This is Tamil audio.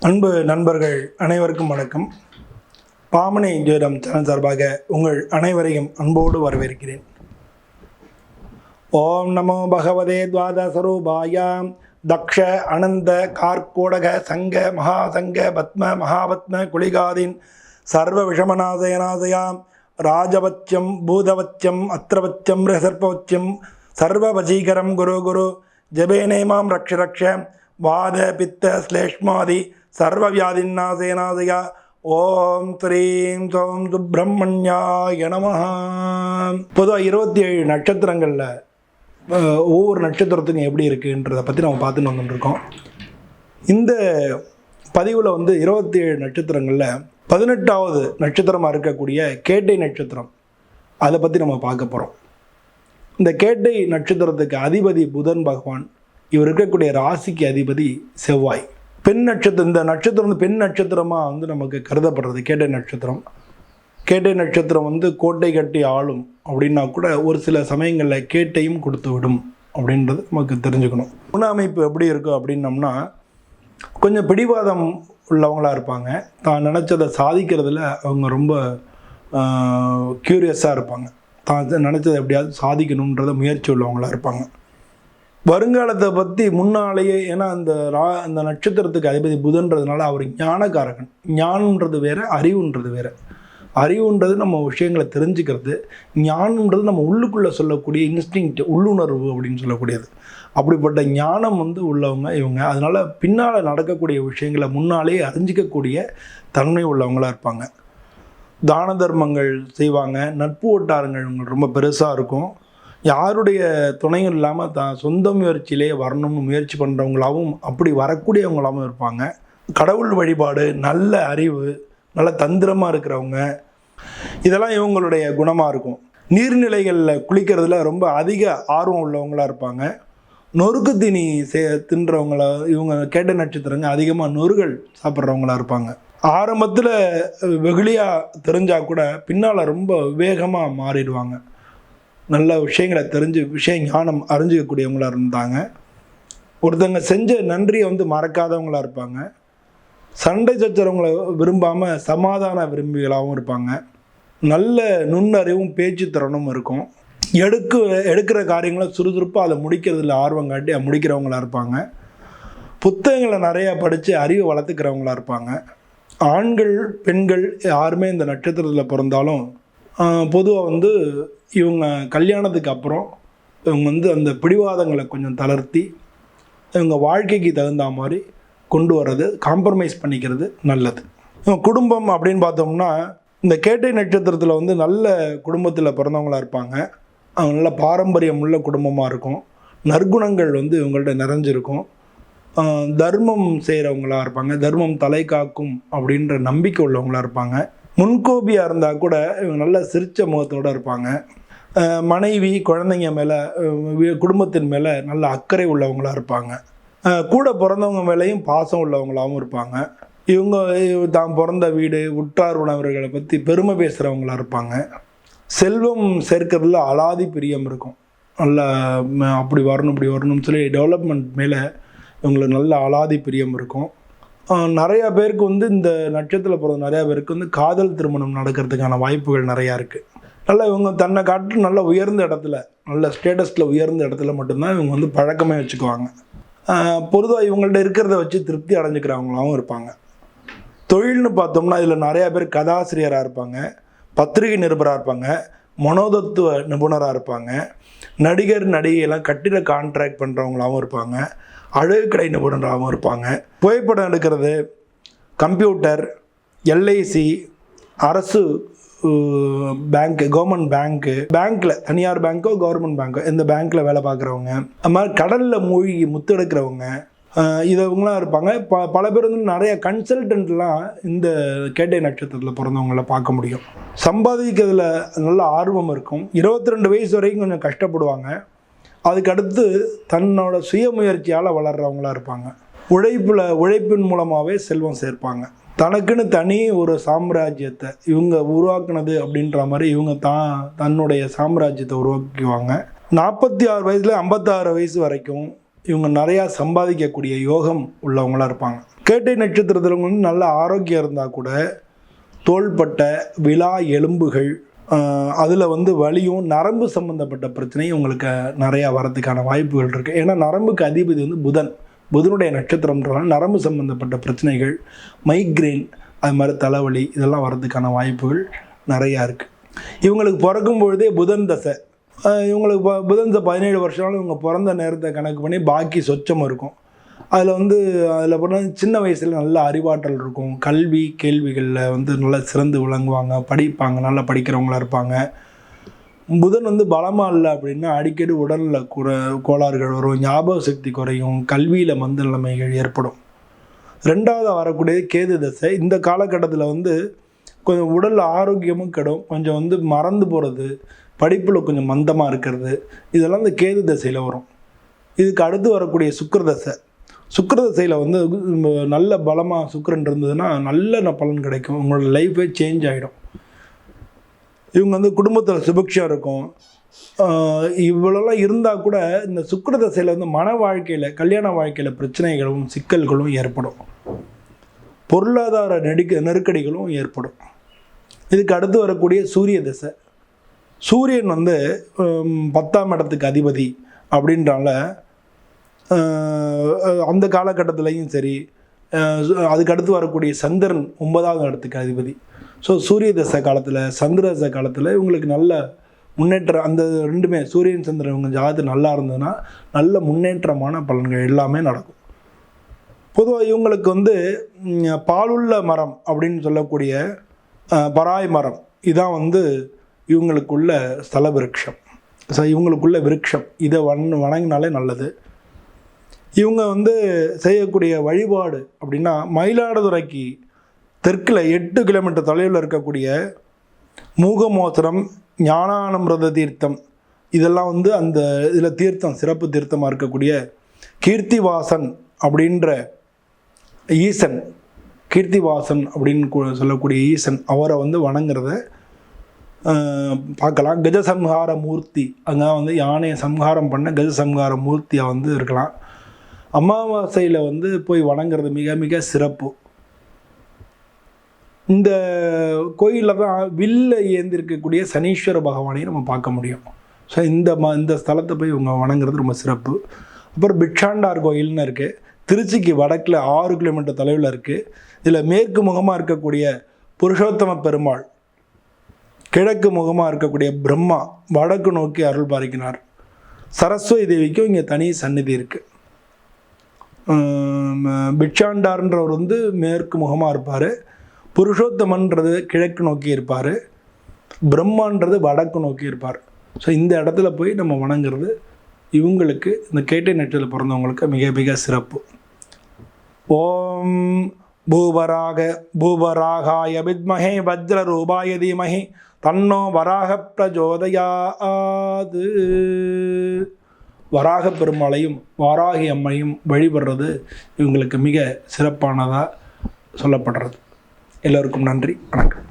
அன்பு நண்பர்கள் அனைவருக்கும் வணக்கம். பாமனை ஜோதிடம் சேனல் சார்பாக உங்கள் அனைவரையும் அன்போடு வரவேற்கிறேன். ஓம் நமோ பகவதே துவாதசரூபாயாம் தக்ஷ அனந்த கார்கோடக சங்க மகாசங்க பத்ம மகாபத்ம குளிகாதீன் சர்வ விஷமநாதயநாதயாம் ராஜவச்சம் பூதவச்சம் அத்திரவச்சம் ரசர்பவச்சம் சர்வவசீகரம் குரு குரு ஜபேனேமாம் ரக்ஷ ரக்ஷ வாத பித்த ஸ்லேஷ்மாதி சர்வவியாதிநாசேனாதயா. ஓம் ஸ்ரீம் சோம் சுப்பிரமணியாய நமஹ. பொதுவாக 27 நட்சத்திரங்களில் ஒவ்வொரு நட்சத்திரத்துக்கும் எப்படி இருக்குன்றதை பற்றி நம்ம பார்த்துன்னு வந்துட்டுருக்கோம். இந்த பதிவில் 27 நட்சத்திரங்களில் 18வது நட்சத்திரமாக இருக்கக்கூடிய கேட்டை நட்சத்திரம், அதை பற்றி நம்ம பார்க்க போகிறோம். இந்த கேட்டை நட்சத்திரத்துக்கு அதிபதி புதன் பகவான். இவர் இருக்கக்கூடிய ராசிக்கு அதிபதி செவ்வாய். பெண் நட்சத்திரம், இந்த நட்சத்திரம் பெண் நட்சத்திரமாக நமக்கு கருதப்படுறது கேட்டை நட்சத்திரம். கேட்டை நட்சத்திரம் கோட்டை கட்டி ஆளும் அப்படின்னா கூட ஒரு சில சமயங்களில் கேட்டையும் கொடுத்து விடும் அப்படின்றது நமக்கு தெரிஞ்சுக்கணும். குண அமைப்பு எப்படி இருக்கும் அப்படின்னம்னா, கொஞ்சம் பிடிவாதம் உள்ளவங்களாக இருப்பாங்க. தான் நினச்சதை சாதிக்கிறதுல அவங்க ரொம்ப க்யூரியஸாக இருப்பாங்க. தான் நினச்சதை எப்படியாவது சாதிக்கணுன்றத முயற்சி உள்ளவங்களாக இருப்பாங்க. வருங்காலத்தை பற்றி முன்னாலேயே, ஏன்னா அந்த நட்சத்திரத்துக்கு அதிபதி புதன்றதுனால அவர் ஞானகாரகன். ஞானன்றது வேறு, அறிவுன்றது வேறு. அறிவுன்றது நம்ம விஷயங்களை தெரிஞ்சுக்கிறது, ஞானன்றது நம்ம உள்ளுக்குள்ளே சொல்லக்கூடிய இன்ஸ்டிங்க்ட், உள்ளுணர்வு அப்படின்னு சொல்லக்கூடியது. அப்படிப்பட்ட ஞானம் உள்ளவங்க இவங்க. அதனால் பின்னால் நடக்கக்கூடிய விஷயங்களை முன்னாலே அறிஞ்சிக்கக்கூடிய தன்மை உள்ளவங்களாக இருப்பாங்க. தான தர்மங்கள் செய்வாங்க. நட்பு வட்டாரங்கள் ரொம்ப பெருசாக இருக்கும். யாருடைய துணையும் இல்லாமல் தான் சொந்த முயற்சியிலே வரணும்னு முயற்சி பண்ணுறவங்களாகவும் அப்படி வரக்கூடியவங்களாகவும் இருப்பாங்க. கடவுள் வழிபாடு, நல்ல அறிவு, நல்ல தந்திரமாக இருக்கிறவங்க, இதெல்லாம் இவங்களுடைய குணமாக இருக்கும். நீர்நிலைகளில் குளிக்கிறதுல ரொம்ப அதிக ஆர்வம் உள்ளவங்களாக இருப்பாங்க. நொறுக்கு தீனி தின்றவங்கள இவங்க கேட்ட நட்சத்திரங்க. அதிகமாக நொறுகள் சாப்பிட்றவங்களாக இருப்பாங்க. ஆரம்பத்தில் வெகுளியாக தெரிஞ்சால் கூட பின்னால் ரொம்ப வேகமாக மாறிடுவாங்க. நல்ல விஷயங்களை தெரிஞ்சு ஞானம் அறிஞ்சிக்கக்கூடியவங்களாக இருந்தாங்க. ஒருத்தங்க செஞ்ச நன்றியை மறக்காதவங்களாக இருப்பாங்க. சண்டை சச்சரவங்களை விரும்பாமல் சமாதான விரும்பிகளாகவும் இருப்பாங்க. நல்ல நுண்ணறிவும் பேச்சு திறனும் இருக்கும். எடுக்கிற காரியங்களை சுறுசுறுப்பாக அதை முடிக்கிறதுல ஆர்வம் காட்டி முடிக்கிறவங்களாக இருப்பாங்க. புத்தகங்களை நிறையா படித்து அறிவை வளர்த்துக்கிறவங்களாக இருப்பாங்க. ஆண்கள் பெண்கள் யாருமே இந்த நட்சத்திரத்தில் பிறந்தாலும் பொதுவாக இவங்க கல்யாணத்துக்கு அப்புறம் இவங்க அந்த பிடிவாதங்களை கொஞ்சம் தளர்த்தி இவங்க வாழ்க்கைக்கு தகுந்த மாதிரி கொண்டு வர்றது, காம்ப்ரமைஸ் பண்ணிக்கிறது நல்லது. குடும்பம் அப்படின்னு பார்த்தோம்னா, இந்த கேட்டை நட்சத்திரத்தில் நல்ல குடும்பத்தில் பிறந்தவங்களாக இருப்பாங்க. அவங்க நல்ல பாரம்பரியம் உள்ள குடும்பமாக இருக்கும். நற்குணங்கள் இவங்கள்ட்ட நிறைஞ்சிருக்கும். தர்மம் செய்கிறவங்களாக இருப்பாங்க. தர்மம் தலை காக்கும் அப்படின்ற நம்பிக்கை உள்ளவங்களாக இருப்பாங்க. முன்கோபியாக இருந்தால் கூட இவங்க நல்ல சிரிச்ச முகத்தோடு இருப்பாங்க. மனைவி குழந்தைங்க மேலே, குடும்பத்தின் மேலே நல்ல அக்கறை உள்ளவங்களாக இருப்பாங்க. கூட பிறந்தவங்க மேலேயும் பாசம் உள்ளவங்களாகவும் இருப்பாங்க. இவங்க தான் பிறந்த வீடு, உற்றார் உணவர்களை பற்றி பெருமை பேசுகிறவங்களாக இருப்பாங்க. செல்வம் சேர்க்கறதுல அலாதி பிரியம் இருக்கும். நல்லா அப்படி வரணும் இப்படி வரணும்னு சொல்லி டெவலப்மெண்ட் மேலே இவங்களுக்கு நல்ல அலாதி பிரியம் இருக்கும். நிறையா பேருக்கு இந்த நட்சத்திரத்தில் பிறந்த நிறையா பேருக்கு காதல் திருமணம் நடக்கிறதுக்கான வாய்ப்புகள் நிறையா இருக்குது. நல்லா இவங்க தன்னை காட்டிலும் நல்ல உயர்ந்த இடத்துல, நல்ல ஸ்டேட்டஸில் உயர்ந்த இடத்துல மட்டும்தான் இவங்க பழக்கமே வச்சுக்குவாங்க. பொதுவாக இவங்கள்ட்ட இருக்கிறத வச்சு திருப்தி அடைஞ்சிக்கிறவங்களாகவும் இருப்பாங்க. தொழில்னு பார்த்தோம்னா இதில் நிறையா பேர் கதாசிரியராக இருப்பாங்க, பத்திரிகை நிருபராக இருப்பாங்க, மனோதத்துவ நிபுணராக இருப்பாங்க, நடிகர் நடிகையெல்லாம் கட்டிட கான்ட்ராக்ட் பண்ணுறவங்களாகவும் இருப்பாங்க, அழகு கடை நிபுணராகவும் இருப்பாங்க. புகைப்படம் எடுக்கிறது, கம்ப்யூட்டர், எல்ஐசி, அரசு பேங்க்கு, கவர்மெண்ட் பேங்க்கில், தனியார் பேங்க்கோ கவர்மெண்ட் பேங்க்கோ இந்த பேங்க்கில் வேலை பார்க்குறவங்க, அது மாதிரி கடலில் மூழ்கி முத்தெடுக்கிறவங்க, இதவங்களாம் இருப்பாங்க. பல பேர் நிறைய கன்சல்டன்ட்லாம் இந்த கேட்டை நட்சத்திரத்தில் பிறந்தவங்கள பார்க்க முடியும். சம்பாதிக்கிறதுல நல்ல ஆர்வம் இருக்கும். 22 வயசு வரைக்கும் கொஞ்சம் கஷ்டப்படுவாங்க. அதுக்கடுத்து தன்னோட சுயமுயற்சியால் வளர்கிறவங்களாக இருப்பாங்க. உழைப்பின் மூலமாகவே செல்வம் சேர்ப்பாங்க. தனக்குன்னு தனி ஒரு சாம்ராஜ்யத்தை இவங்க உருவாக்குனது அப்படின்ற மாதிரி இவங்க தன்னுடைய சாம்ராஜ்யத்தை உருவாக்குவாங்க. 46 வயசுல 56 வயசு வரைக்கும் இவங்க நிறையா சம்பாதிக்கக்கூடிய யோகம் உள்ளவங்களாக இருப்பாங்க. கேட்டை நட்சத்திரத்தில் வந்து நல்ல ஆரோக்கியம் இருந்தால் கூட தோள்பட்டை, விலா எலும்புகள், அதில் வந்து வலியும் நரம்பு சம்மந்தப்பட்ட பிரச்சனையும் உங்களுக்கு நிறையா வரதுக்கான வாய்ப்புகள் இருக்குது. ஏன்னா நரம்புக்கு அதிபதி வந்து புதனுடைய நட்சத்திரம்ன்றனால நரம்பு சம்மந்தப்பட்ட பிரச்சனைகள், மைக்ரெயின், அது மாதிரி தலைவலி இதெல்லாம் வர்றதுக்கான வாய்ப்புகள் நிறையா இருக்குது. இவங்களுக்கு பிறக்கும் பொழுதே புதன் தசை, இவங்களுக்கு புதன் தசை 17 வருஷம்னாலும் இவங்க பிறந்த நேரத்தை கணக்கு பண்ணி பாக்கி சொச்சம் இருக்கும். அதில் போனால் சின்ன வயசில் நல்ல அறிவாற்றல் இருக்கும், கல்வி கேள்விகளில் வந்து நல்லா சிறந்து விளங்குவாங்க, படிப்பாங்க, நல்லா படிக்கிறவங்களா இருப்பாங்க. புதன் வந்து பலமாக இல்லை அப்படின்னா அடிக்கடி உடலில் கோளாறுகள் வரும், ஞாபக சக்தி குறையும், கல்வியில் மந்த நிலைமைகள் ஏற்படும். 2வது வரக்கூடியது கேது தசை. இந்த காலகட்டத்தில் வந்து கொஞ்சம் உடல் ஆரோக்கியமும் கெடும், கொஞ்சம் வந்து மறந்து போகிறது, படிப்பில் கொஞ்சம் மந்தமாக இருக்கிறது, இதெல்லாம் இந்த கேது தசையில் வரும். இதுக்கு அடுத்து வரக்கூடிய சுக்கிரதசையில் வந்து நல்ல பலமாக சுக்கிரன் இருந்ததுன்னா நல்ல பலன் கிடைக்கும், உங்களோட லைஃபே சேஞ்ச் ஆகிடும். இவங்க வந்து குடும்பத்தில் சுபிக்ஷம் இருக்கும். இவ்வளோலாம் இருந்தால் கூட இந்த சுக்கிரதசையில் வந்து மன வாழ்க்கையில், கல்யாண வாழ்க்கையில் பிரச்சனைகளும் சிக்கல்களும் ஏற்படும், பொருளாதார நெருக்கடிகளும் ஏற்படும். இதுக்கு அடுத்து வரக்கூடிய சூரிய தசை. சூரியன் வந்து 10ஆம் இடத்துக்கு அதிபதி அப்படின்றால அந்த காலகட்டத்திலையும் சரி, அதுக்கடுத்து வரக்கூடிய சந்திரன் 9ஆவது இடத்துக்கு அதிபதி. ஸோ சூரிய தசை காலத்தில், சந்திர தசை காலத்தில் இவங்களுக்கு நல்ல முன்னேற்றம், அந்த ரெண்டுமே சூரியன் சந்திரன் இவங்க ஜாதகத்தில் நல்லா இருந்ததுன்னா நல்ல முன்னேற்றமான பலன்கள் எல்லாமே நடக்கும். பொதுவாக இவங்களுக்கு வந்து பாலுள்ள மரம் அப்படின்னு சொல்லக்கூடிய பராய் மரம் இதான் வந்து இவங்களுக்குள்ள ஸ்தல விருட்சம். ஸோ இவங்களுக்குள்ள விருட்சம், இதை வணங்கினாலே நல்லது. இவங்க வந்து செய்யக்கூடிய வழிபாடு அப்படின்னா மயிலாடுதுறைக்கு தெற்கில் 8 கிலோமீட்டர் தொலைவில் இருக்கக்கூடிய மூகமோசனம், ஞானானமிரத தீர்த்தம், இதெல்லாம் வந்து அந்த இதில் தீர்த்தம், சிறப்பு தீர்த்தமாக இருக்கக்கூடிய கீர்த்திவாசன் அப்படின்ற ஈசன், கீர்த்திவாசன் அப்படின்னு சொல்லக்கூடிய ஈசன், அவரை வந்து வணங்குறத பார்க்கலாம். கஜசம்ஹார மூர்த்தி, அங்கே வந்து யானையை சம்ஹாரம் பண்ண கஜசம்ஹார மூர்த்தியாக வந்து இருக்கலாம். அமாவாசையில் வந்து போய் வணங்குறது மிக மிக சிறப்பு. இந்த கோயிலில் தான் வில்ல ஏந்திருக்கக்கூடிய சனீஸ்வர பகவானையும் நம்ம பார்க்க முடியும். ஸோ இந்த ஸ்தலத்தை போய் இவங்க வணங்குறது ரொம்ப சிறப்பு. அப்புறம் பிட்சாண்டார் கோயில்னு இருக்குது, திருச்சிக்கு வடக்கில் 6 கிலோமீட்டர் தொலைவில் இருக்குது. இதில் மேற்கு முகமாக இருக்கக்கூடிய புருஷோத்தம பெருமாள், கிழக்கு முகமாக இருக்கக்கூடிய பிரம்மா வடக்கு நோக்கி அருள் பாலிக்கிறார். சரஸ்வதி தேவிக்கும் இங்கே தனி சந்நிதி இருக்குது. பிட்சாண்டார்ன்றவர் வந்து மேற்கு முகமாக இருப்பார், புருஷோத்தமன்றது கிழக்கு நோக்கி இருப்பார், பிரம்மான்றது வடக்கு நோக்கி இருப்பார். ஸோ இந்த இடத்துல போய் நம்ம வணங்குறது இவங்களுக்கு, இந்த கேட்டை நட்சத்திரத்தில் பிறந்தவங்களுக்கு மிக மிக சிறப்பு. ஓம் பூவராகாய வித்மஹே வஜ்ரரூபாய தீமஹி தன்னோ வராக பிரஜோதயாது. வராக பெருமாளையும் வாராகி அம்மையும் வழிபடுறது இவங்களுக்கு மிக சிறப்பானதாக சொல்லப்படுறது. எல்லோருக்கும் நன்றி, வணக்கம்.